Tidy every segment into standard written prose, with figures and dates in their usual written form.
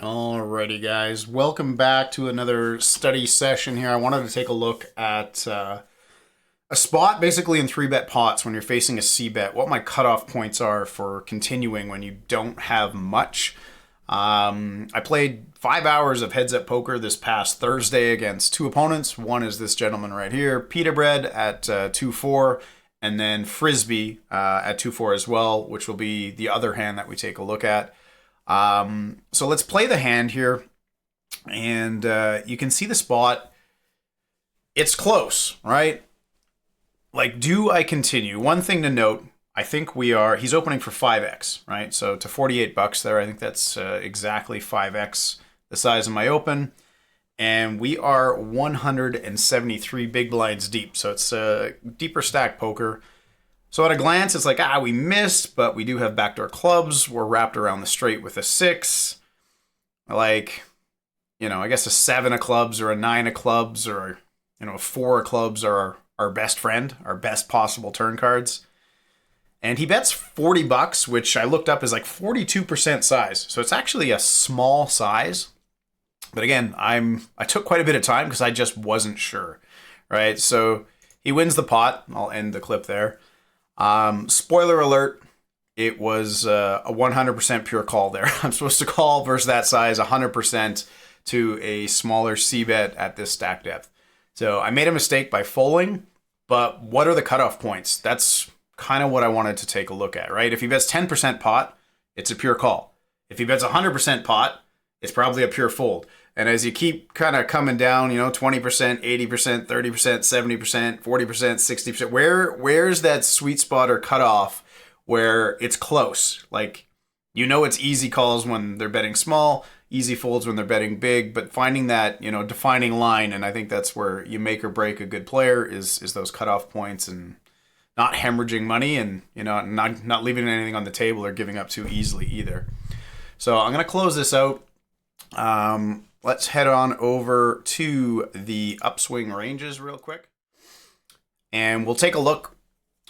Alrighty, guys. Welcome back to another study session here. I wanted to take a look at a spot basically in 3-bet pots when you're facing a cbet, what my cutoff points are for continuing when you don't have much. I played 5 hours of heads-up poker this past Thursday against two opponents. One is this gentleman right here, Pita Bread at 2-4, and then Frisbee at 2-4 as well, which will be the other hand that we take a look at. So let's play the hand here, and you can see the spot. It's close, right? Like, do I continue? One thing to note, I think he's opening for 5x, right? So to 48 bucks there, I think that's exactly 5x the size of my open. And we are 173 big blinds deep. So it's a deeper stack poker. So at a glance, it's like, we missed, but we do have backdoor clubs. We're wrapped around the straight with a 6. Like, I guess a 7 of clubs or a 9 of clubs or, a 4 of clubs are our best friend, our best possible turn cards. And he bets 40 bucks, which I looked up is like 42% size. So it's actually a small size. But again, I took quite a bit of time because I just wasn't sure, right? So he wins the pot. I'll end the clip there. Spoiler alert, it was a 100% pure call there. I'm supposed to call versus that size 100% to a smaller cbet at this stack depth. So I made a mistake by folding, but what are the cutoff points? That's kind of what I wanted to take a look at, right? If he bets 10% pot, it's a pure call. If he bets 100% pot, it's probably a pure fold. And as you keep kind of coming down, 20%, 80%, 30%, 70%, 40%, 60%, where's that sweet spot or cutoff where it's close? Like, it's easy calls when they're betting small, easy folds when they're betting big, but finding that, defining line, and I think that's where you make or break a good player is those cutoff points and not hemorrhaging money and, not leaving anything on the table or giving up too easily either. So I'm going to close this out. Let's head on over to the upswing ranges real quick. And we'll take a look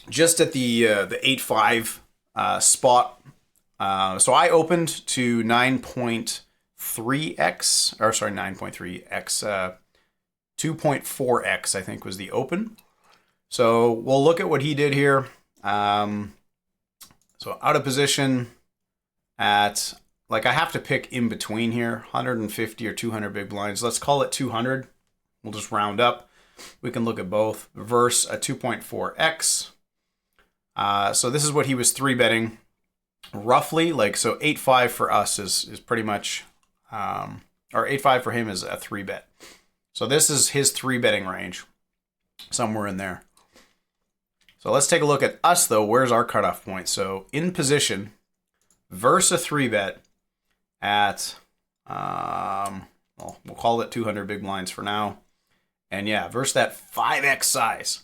just at the 8-5 spot. So I opened to 9.3x, or sorry, 9.3x, 2.4x I think was the open. So we'll look at what he did here. So out of position at... I have to pick in between here, 150 or 200 big blinds. Let's call it 200. We'll just round up. We can look at both. Versus a 2.4x. So this is what he was 3-betting. Roughly, so 8-5 for us is pretty much, or 8-5 for him is a 3-bet. So this is his 3-betting range. Somewhere in there. So let's take a look at us, though. Where's our cutoff point? So in position, versus a 3-bet. At, we'll call it 200 big blinds for now. And yeah, versus that 5x size.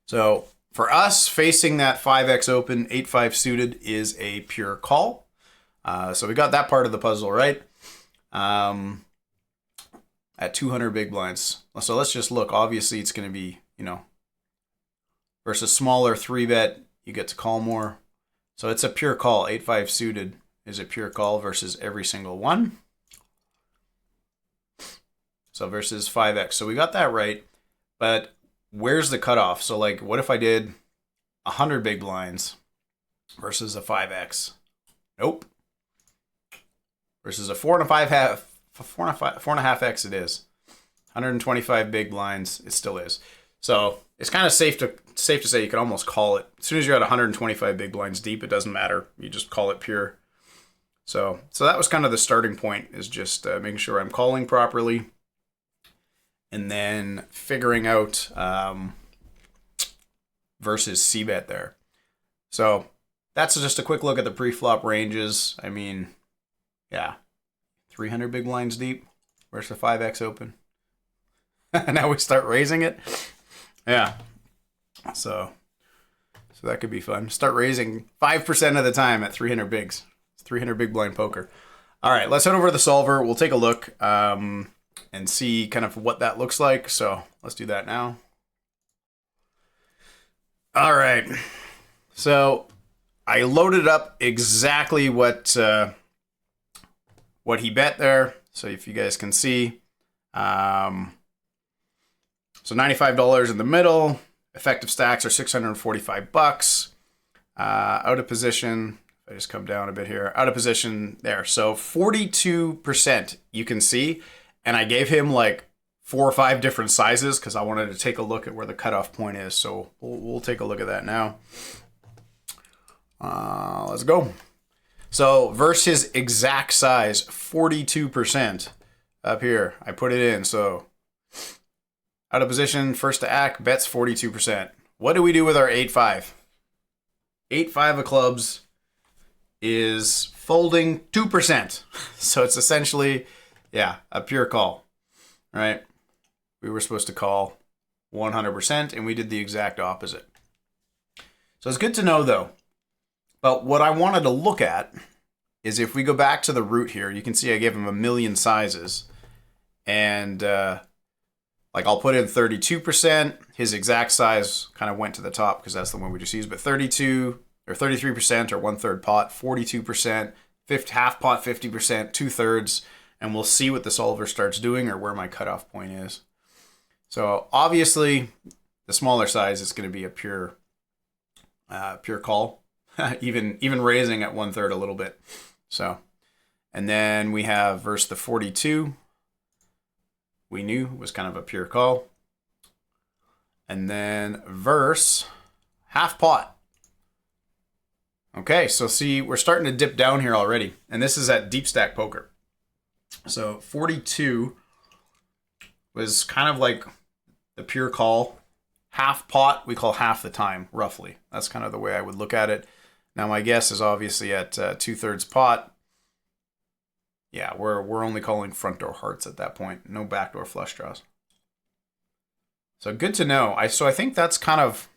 So for us, facing that 5x open, 8-5 suited is a pure call. So we got that part of the puzzle right. At 200 big blinds. So let's just look. Obviously, it's going to be, versus smaller 3-bet, you get to call more. So it's a pure call. 8-5 suited is a pure call versus every single one. So versus 5x. So we got that right. But where's the cutoff? So what if I did 100 big blinds versus a 5x? Nope. Versus a 4.5x it is. 125 big blinds, it still is. So it's kind of safe to say you can almost call it. As soon as you're at 125 big blinds deep, it doesn't matter. You just call it pure. So that was kind of the starting point, is just making sure I'm calling properly and then figuring out versus cbet there. So that's just a quick look at the pre-flop ranges. I mean, yeah, 300 big blinds deep versus a 5x open. Now we start raising it. Yeah. So that could be fun. Start raising 5% of the time at 300 bigs. 300 big blind poker. All right, let's head over to the solver. We'll take a look and see kind of what that looks like. So let's do that now. All right. So I loaded up exactly what what he bet there. So if you guys can see, so $95 in the middle. Effective stacks are 645 bucks. Out of position. I just come down a bit here. Out of position there. So 42% you can see. And I gave him like 4 or 5 different sizes because I wanted to take a look at where the cutoff point is. So we'll take a look at that now. Let's go. So versus his exact size, 42% up here. I put it in. So out of position, first to act, bets 42%. What do we do with our 8-5? 8-5 of clubs is folding 2%. So it's essentially, yeah, a pure call, right? We were supposed to call 100% and we did the exact opposite. So it's good to know though. But what I wanted to look at is if we go back to the root here, you can see I gave him a million sizes. And like I'll put in 32%. His exact size kind of went to the top because that's the one we just used. But 32 or 33% or 1/3 pot, 42%, half pot 50%, 2/3. And we'll see what the solver starts doing or where my cutoff point is. So obviously the smaller size is going to be a pure call. even raising at 1/3 a little bit. So, and then we have versus the 42. We knew was kind of a pure call. And then verse half pot. Okay, so see, we're starting to dip down here already. And this is at deep stack poker. So 42 was kind of like the pure call. Half pot, we call half the time, roughly. That's kind of the way I would look at it. Now my guess is obviously at 2/3 pot. Yeah, we're only calling front door hearts at that point. No backdoor flush draws. So good to know. So I think that's kind of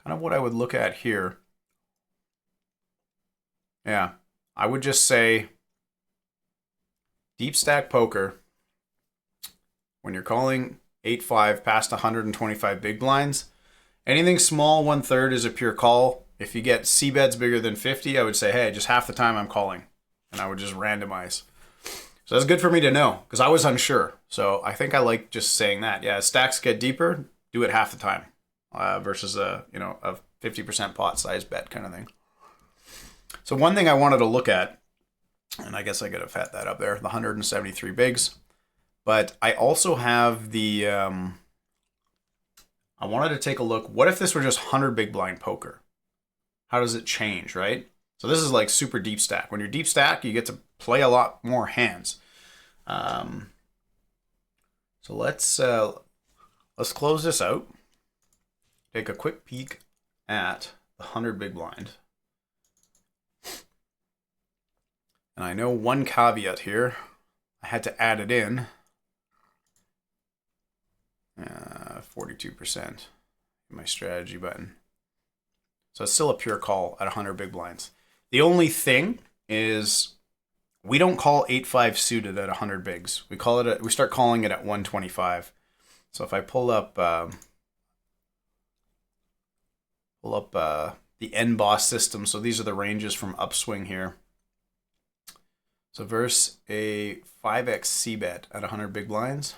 what I would look at here. Yeah, I would just say deep stack poker, when you're calling 8-5 past 125 big blinds, anything small 1/3 is a pure call. If you get cbets bigger than 50, I would say, hey, just half the time I'm calling. And I would just randomize. So that's good for me to know because I was unsure. So I think I like just saying that. Yeah, as stacks get deeper, do it half the time versus a 50% pot size bet kind of thing. So one thing I wanted to look at, and I guess I could have had that up there, the 173 bigs. But I also have the, I wanted to take a look. What if this were just 100 big blind poker? How does it change, right? So this is like super deep stack. When you're deep stack, you get to play a lot more hands. So let's close this out. Take a quick peek at the 100 big blind. And I know one caveat here. I had to add it in. 42% in my strategy button. So it's still a pure call at 100 big blinds. The only thing is we don't call 8-5 suited at 100 bigs. We start calling it at 125. So if I pull up the NBOSS system, so these are the ranges from upswing here. So versus a 5x cbet at 100 big blinds,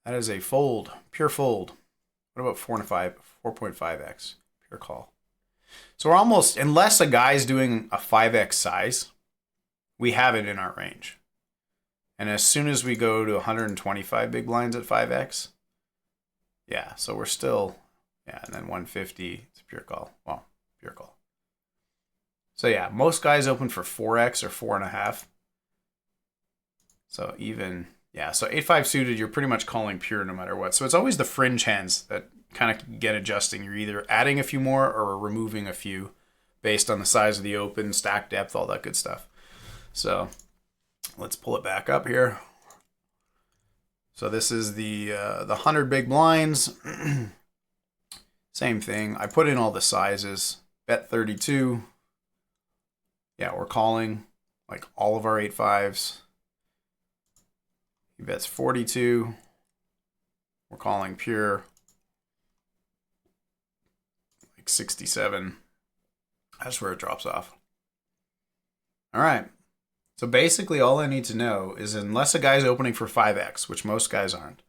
that is a fold, pure fold. What about 4.5x, pure call. So we're almost, unless a guy's doing a 5x size, we have it in our range. And as soon as we go to 125 big blinds at 5x, yeah, so we're still, yeah, and then 150, it's a pure call. Well, pure call. So yeah, most guys open for 4x or 4.5. So even, yeah, so 8-5 suited, you're pretty much calling pure no matter what. So it's always the fringe hands that kind of get adjusting. You're either adding a few more or removing a few based on the size of the open, stack depth, all that good stuff. So let's pull it back up here. So this is the 100 big blinds. Same thing. I put in all the sizes. Bet 32. Yeah, we're calling like all of our 8-5s. He bets 42. We're calling pure. Like 67. That's where it drops off. All right. So basically all I need to know is unless a guy's opening for 5x, which most guys aren't,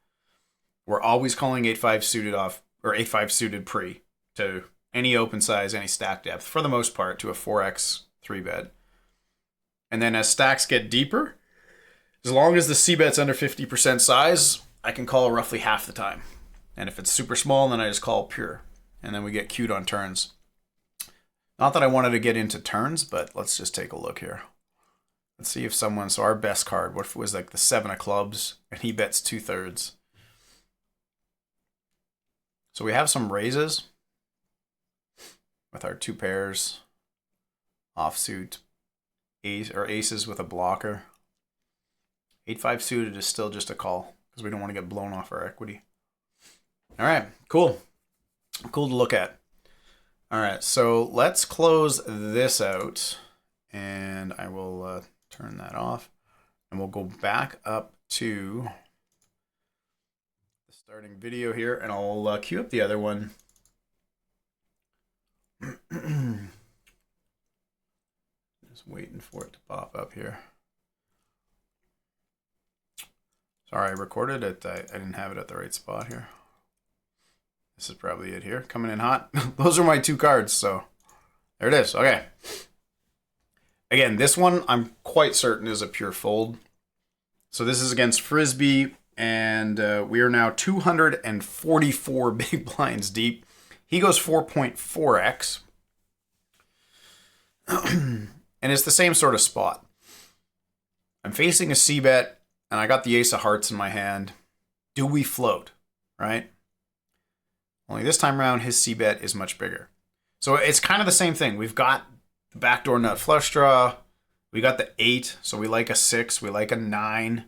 we're always calling 8-5 suited off, or 8-5 suited pre to any open size, any stack depth, for the most part, to a 4x 3-bet. And then as stacks get deeper, as long as the cbet's under 50% size, I can call roughly half the time. And if it's super small, then I just call pure. And then we get queued on turns. Not that I wanted to get into turns, but let's just take a look here. Let's see if someone, so our best card, what if it was like the 7 of clubs and he bets 2/3? So we have some raises with our 2 pairs, offsuit, ace or aces with a blocker. 8-5 suited is still just a call because we don't want to get blown off our equity. All right, cool. Cool to look at. All right, so let's close this out, and I will turn that off, and we'll go back up to the starting video here, and I'll queue up the other one. Just waiting for it to pop up here. Sorry, I recorded it. I didn't have it at the right spot here. This is probably it here. Coming in hot. Those are my 2 cards, so there it is. Okay. Again, this one I'm quite certain is a pure fold. So this is against Frisbee, and we are now 244 big blinds deep. He goes 4.4x. And it's the same sort of spot. I'm facing a cbet, and I got the ace of hearts in my hand. Do we float, right? Only this time around, his cbet is much bigger. So it's kind of the same thing. We've got the backdoor nut flush draw. We got the 8, so we like a 6. We like a 9.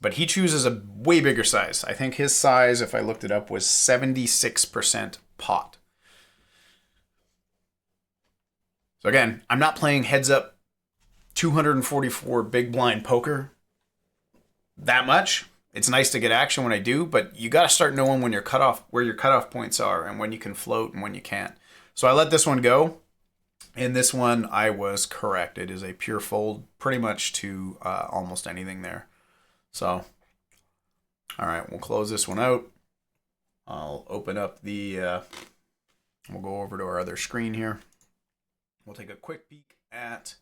But he chooses a way bigger size. I think his size, if I looked it up, was 76% pot. So again, I'm not playing heads up 244 big blind poker that much. It's nice to get action when I do, but you got to start knowing when your cutoff, where your cutoff points are, and when you can float and when you can't. So I let this one go. In this one, I was correct. It is a pure fold, pretty much to almost anything there. So, all right, we'll close this one out. I'll open up the, we'll go over to our other screen here. We'll take a quick peek at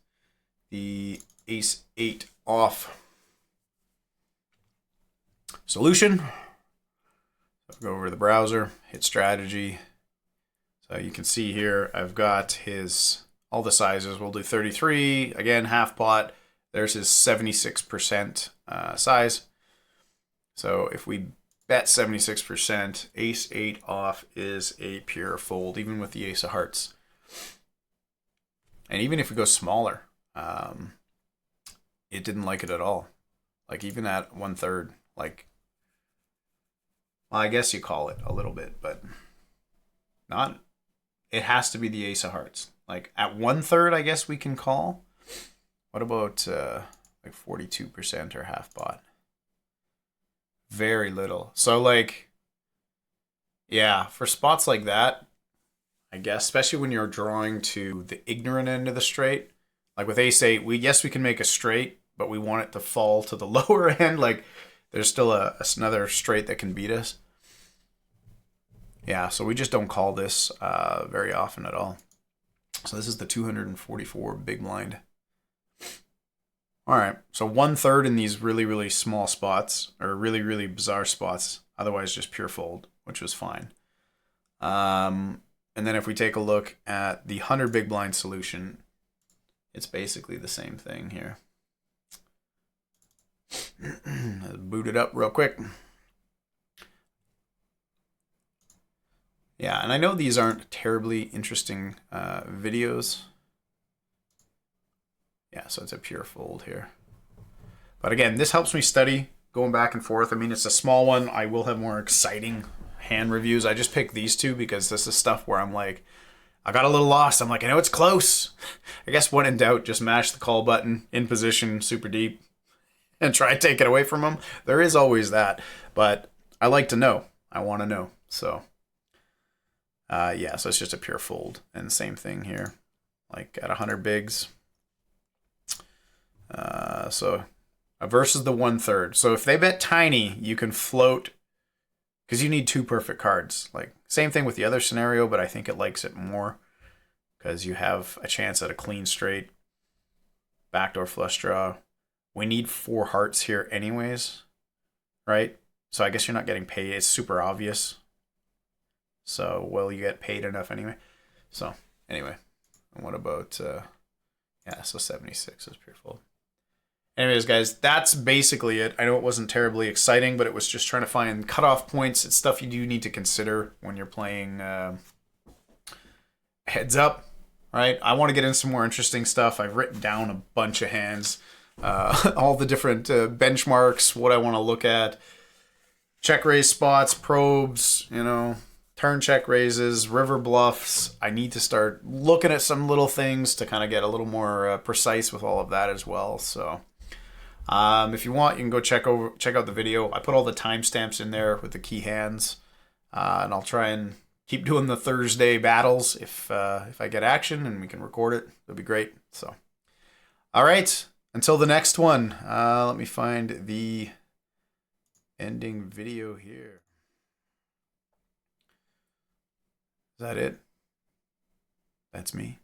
the ace 8 off solution. So go over to the browser, hit strategy. So you can see here, I've got all the sizes. We'll do 33, again, half pot. There's his 76% size. So if we bet 76%, ace 8 off is a pure fold, even with the ace of hearts. And even if we go smaller, it didn't like it at all. Like even at 1/3, like, well, I guess you call it a little bit, but not. It has to be the ace of hearts. Like at 1/3, I guess we can call. What about like 42% or half pot? Very little. So like, yeah, for spots like that, I guess, especially when you're drawing to the ignorant end of the straight, like with ace 8, we can make a straight, but we want it to fall to the lower end. Like there's still another straight that can beat us. Yeah, so we just don't call this very often at all. So this is the 244 big blind. All right, so 1/3 in these really, really small spots, or really, really bizarre spots. Otherwise, just pure fold, which was fine. And then if we take a look at the 100 big blind solution, it's basically the same thing here. Boot it up real quick. Yeah, and I know these aren't terribly interesting videos. Yeah, so it's a pure fold here. But again, this helps me study going back and forth. I mean, it's a small one. I will have more exciting hand reviews. I just picked these two because this is stuff where I'm like, I got a little lost. I'm like, I know it's close. I guess when in doubt, just mash the call button in position super deep and try and take it away from them. There is always that, but I like to know. I want to know. So yeah, so it's just a pure fold. And same thing here, like at 100 bigs. So versus the 1/3. So if they bet tiny, you can float because you need 2 perfect cards. Like same thing with the other scenario, but I think it likes it more because you have a chance at a clean straight, backdoor flush draw. We need 4 hearts here anyways, right? So I guess you're not getting paid. It's super obvious. So will you get paid enough anyway? So anyway, what about yeah? So 76 is pure fold. Anyways, guys, that's basically it. I know it wasn't terribly exciting, but it was just trying to find cutoff points. It's stuff you do need to consider when you're playing heads up, right? I want to get into some more interesting stuff. I've written down a bunch of hands, all the different benchmarks, what I want to look at, check raise spots, probes, you know, turn check raises, river bluffs. I need to start looking at some little things to kind of get a little more precise with all of that as well. So if you want, you can go check out the video. I put all the timestamps in there with the key hands, and I'll try and keep doing the Thursday battles if I get action and we can record it. That'd be great. So, all right, until the next one. Let me find the ending video here. Is that it? That's me.